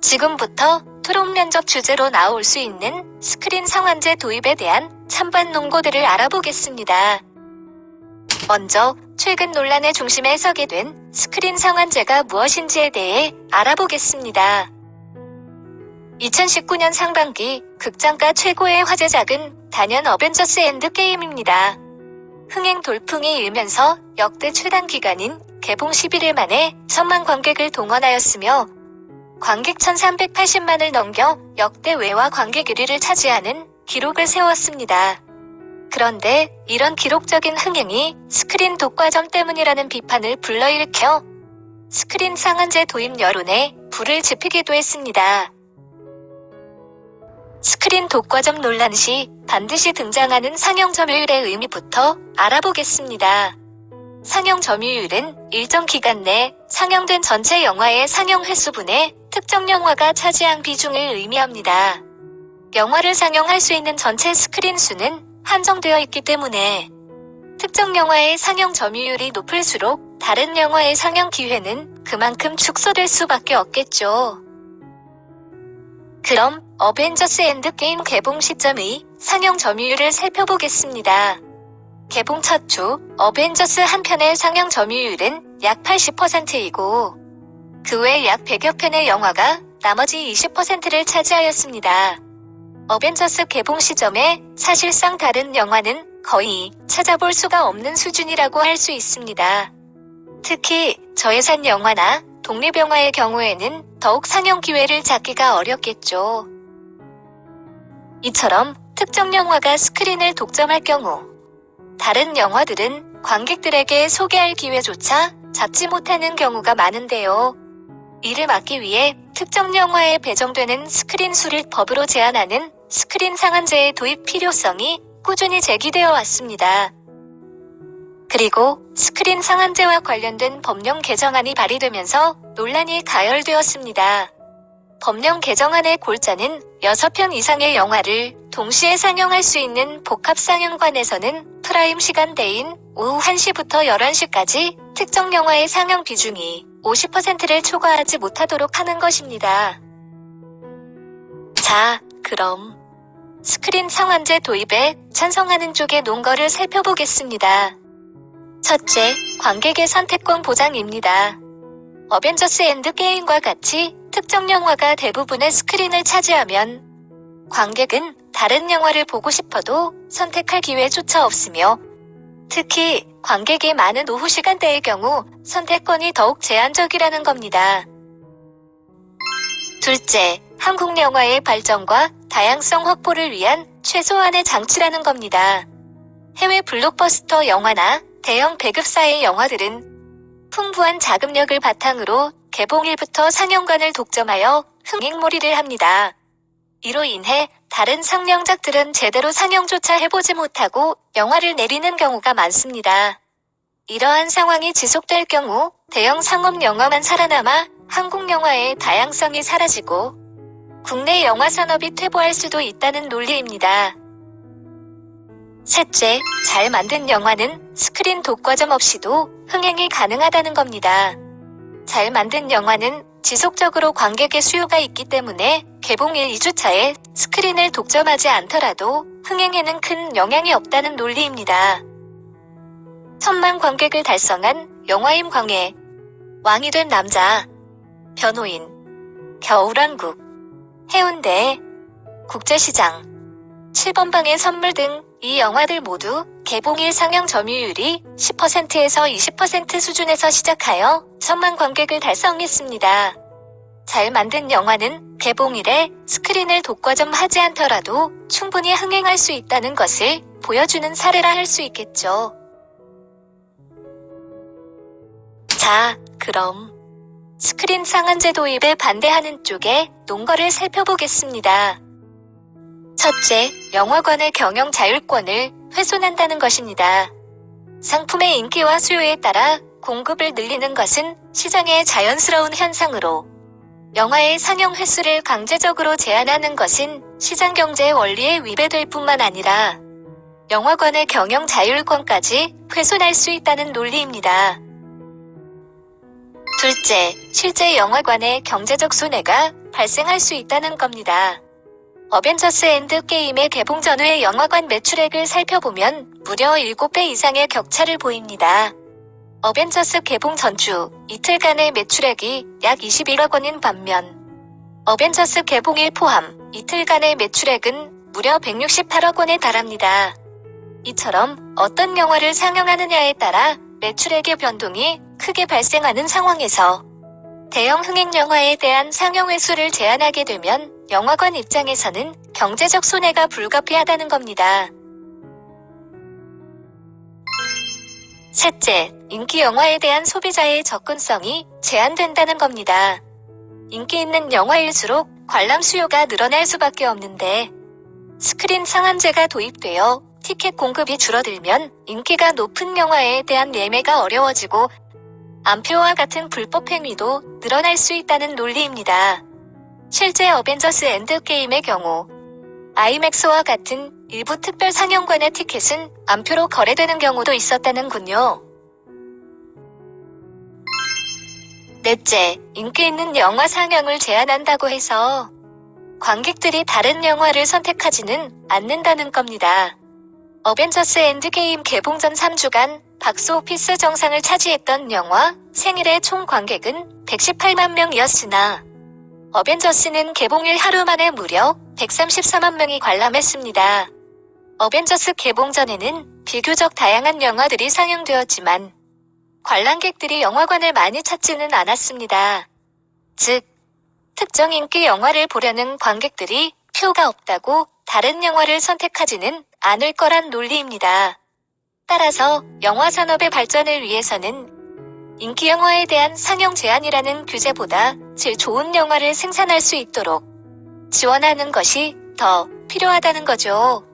지금부터 토론 면접 주제로 나올 수 있는 스크린 상한제 도입에 대한 찬반 논고들을 알아보겠습니다. 먼저 최근 논란의 중심에 서게 된 스크린 상한제가 무엇인지에 대해 알아보겠습니다. 2019년 상반기 극장가 최고의 화제작은 단연 어벤져스 엔드게임입니다. 흥행 돌풍이 일면서 역대 최단 기간인 개봉 11일 만에 1000만 관객을 동원하였으며 관객 1380만을 넘겨 역대 외화 관객 1위를 차지하는 기록을 세웠습니다. 그런데 이런 기록적인 흥행이 스크린 독과점 때문이라는 비판을 불러일으켜 스크린 상한제 도입 여론에 불을 지피기도 했습니다. 스크린 독과점 논란 시 반드시 등장하는 상영 점유율의 의미부터 알아보겠습니다. 상영 점유율은 일정 기간 내 상영된 전체 영화의 상영 횟수분의 특정 영화가 차지한 비중을 의미합니다. 영화를 상영할 수 있는 전체 스크린 수는 한정되어 있기 때문에 특정 영화의 상영 점유율이 높을수록 다른 영화의 상영 기회는 그만큼 축소될 수밖에 없겠죠. 그럼 어벤져스 엔드게임 개봉 시점의 상영 점유율을 살펴보겠습니다. 개봉 첫 주 어벤져스 한 편의 상영 점유율은 약 80%이고 그 외 약 100여 편의 영화가 나머지 20%를 차지하였습니다. 어벤져스 개봉 시점에 사실상 다른 영화는 거의 찾아볼 수가 없는 수준이라고 할 수 있습니다. 특히 저예산 영화나 독립영화의 경우에는 더욱 상영 기회를 잡기가 어렵겠죠. 이처럼 특정 영화가 스크린을 독점할 경우 다른 영화들은 관객들에게 소개할 기회조차 잡지 못하는 경우가 많은데요. 이를 막기 위해 특정 영화에 배정되는 스크린 수를 법으로 제한하는 스크린 상한제의 도입 필요성이 꾸준히 제기되어 왔습니다. 그리고 스크린 상한제와 관련된 법령 개정안이 발의되면서 논란이 가열되었습니다. 법령 개정안의 골자는 6편 이상의 영화를 동시에 상영할 수 있는 복합상영관에서는 프라임 시간대인 오후 1시부터 11시까지 특정 영화의 상영 비중이 50%를 초과하지 못하도록 하는 것입니다. 자, 그럼 스크린 상한제 도입에 찬성하는 쪽의 논거를 살펴보겠습니다. 첫째, 관객의 선택권 보장입니다. 어벤져스 엔드게임과 같이 특정 영화가 대부분의 스크린을 차지하면 관객은 다른 영화를 보고 싶어도 선택할 기회조차 없으며 특히 관객이 많은 오후 시간대의 경우 선택권이 더욱 제한적이라는 겁니다. 둘째, 한국 영화의 발전과 다양성 확보를 위한 최소한의 장치라는 겁니다. 해외 블록버스터 영화나 대형 배급사의 영화들은 풍부한 자금력을 바탕으로 개봉일부터 상영관을 독점하여 흥행몰이를 합니다. 이로 인해 다른 상영작들은 제대로 상영조차 해보지 못하고 영화를 내리는 경우가 많습니다. 이러한 상황이 지속될 경우 대형 상업 영화만 살아남아 한국 영화의 다양성이 사라지고 국내 영화 산업이 퇴보할 수도 있다는 논리입니다. 셋째, 잘 만든 영화는 스크린 독과점 없이도 흥행이 가능하다는 겁니다. 잘 만든 영화는 지속적으로 관객의 수요가 있기 때문에 개봉일 2주차에 스크린을 독점하지 않더라도 흥행에는 큰 영향이 없다는 논리입니다. 1000만 관객을 달성한 영화임 광해, 왕이 된 남자, 변호인, 겨울왕국, 해운대, 국제시장, 7번 방의 선물 등 이 영화들 모두 개봉일 상영 점유율이 10%에서 20% 수준에서 시작하여 1000만 관객을 달성했습니다. 잘 만든 영화는 개봉일에 스크린을 독과점하지 않더라도 충분히 흥행할 수 있다는 것을 보여주는 사례라 할 수 있겠죠. 자, 그럼 스크린 상한제 도입에 반대하는 쪽의 논거를 살펴보겠습니다. 첫째, 영화관의 경영 자율권을 훼손한다는 것입니다. 상품의 인기와 수요에 따라 공급을 늘리는 것은 시장의 자연스러운 현상으로 영화의 상영 횟수를 강제적으로 제한하는 것은 시장 경제의 원리에 위배될 뿐만 아니라 영화관의 경영 자율권까지 훼손할 수 있다는 논리입니다. 둘째, 실제 영화관의 경제적 손해가 발생할 수 있다는 겁니다. 어벤져스 엔드게임의 개봉 전후의 영화관 매출액을 살펴보면 무려 7배 이상의 격차를 보입니다. 어벤져스 개봉 전주 이틀간의 매출액이 약 21억 원인 반면 어벤져스 개봉일 포함 이틀간의 매출액은 무려 168억 원에 달합니다. 이처럼 어떤 영화를 상영하느냐에 따라 매출액의 변동이 크게 발생하는 상황에서 대형 흥행 영화에 대한 상영 횟수를 제한하게 되면 영화관 입장에서는 경제적 손해가 불가피하다는 겁니다. 셋째, 인기 영화에 대한 소비자의 접근성이 제한된다는 겁니다. 인기 있는 영화일수록 관람 수요가 늘어날 수밖에 없는데 스크린 상한제가 도입되어 티켓 공급이 줄어들면 인기가 높은 영화에 대한 예매가 어려워지고 암표와 같은 불법 행위도 늘어날 수 있다는 논리입니다. 실제 어벤져스 엔드게임의 경우 아이맥스와 같은 일부 특별 상영관의 티켓은 암표로 거래되는 경우도 있었다는군요. 넷째, 인기 있는 영화 상영을 제한한다고 해서 관객들이 다른 영화를 선택하지는 않는다는 겁니다. 어벤져스 엔드게임 개봉 전 3주간 박스오피스 정상을 차지했던 영화 생일의 총 관객은 118만 명이었으나 어벤져스는 개봉일 하루 만에 무려 134만 명이 관람했습니다. 어벤져스 개봉 전에는 비교적 다양한 영화들이 상영되었지만 관람객들이 영화관을 많이 찾지는 않았습니다. 즉, 특정 인기 영화를 보려는 관객들이 표가 없다고 다른 영화를 선택하지는 않을 거란 논리입니다. 따라서 영화 산업의 발전을 위해서는 인기 영화에 대한 상영 제한이라는 규제보다 질 좋은 영화를 생산할 수 있도록 지원하는 것이 더 필요하다는 거죠.